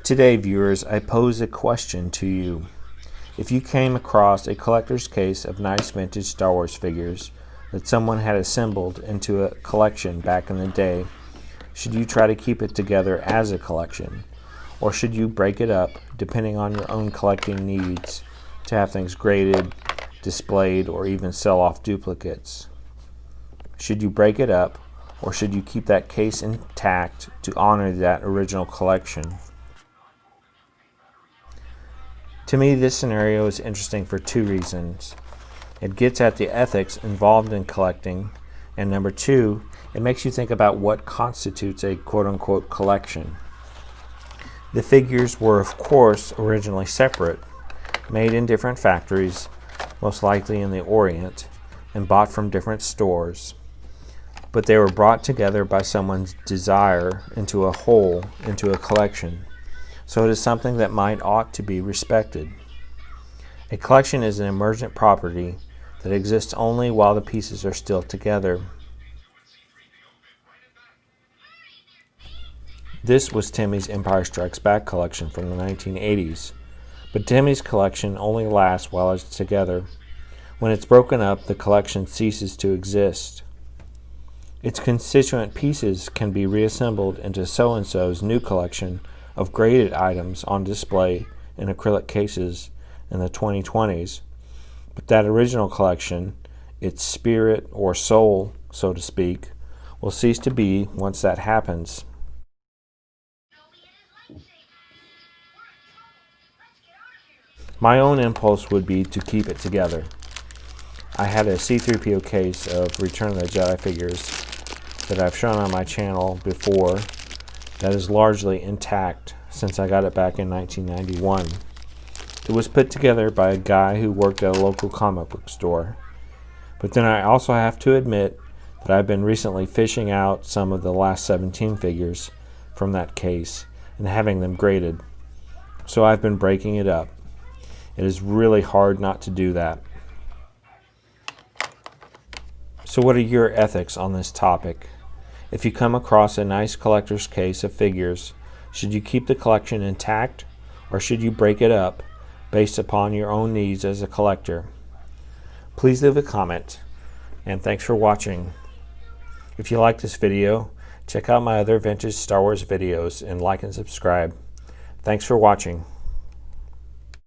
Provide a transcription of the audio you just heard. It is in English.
Today, viewers, I pose a question to you. If you came across a collector's case of nice vintage Star Wars figures that someone had assembled into a collection back in the day, should you try to keep it together as a collection? Or should you break it up, depending on your own collecting needs, to have things graded, displayed, or even sell off duplicates? Should you break it up, or should you keep that case intact to honor that original collection? To me, this scenario is interesting for two reasons. It gets at the ethics involved in collecting, and number two, it makes you think about what constitutes a quote-unquote collection. The figures were, of course, originally separate, made in different factories, most likely in the Orient, and bought from different stores. But they were brought together by someone's desire into a whole, into a collection. So it is something that ought to be respected. A collection is an emergent property that exists only while the pieces are still together. This was Timmy's Empire Strikes Back collection from the 1980s. But Timmy's collection only lasts while it's together. When it's broken up, the collection ceases to exist. Its constituent pieces can be reassembled into so-and-so's new collection of graded items on display in acrylic cases in the 2020s, but that original collection, its spirit or soul, so to speak, will cease to be once that happens. My own impulse would be to keep it together. I had a C-3PO case of Return of the Jedi figures that I've shown on my channel before that is largely intact since I got it back in 1991. It was put together by a guy who worked at a local comic book store. But then I also have to admit that I've been recently fishing out some of the last 17 figures from that case and having them graded. So I've been breaking it up. It is really hard not to do that. So what are your ethics on this topic? If you come across a nice collector's case of figures, should you keep the collection intact, or should you break it up based upon your own needs as a collector? Please leave a comment, and thanks for watching. If you like this video, check out my other vintage Star Wars videos and like and subscribe. Thanks for watching.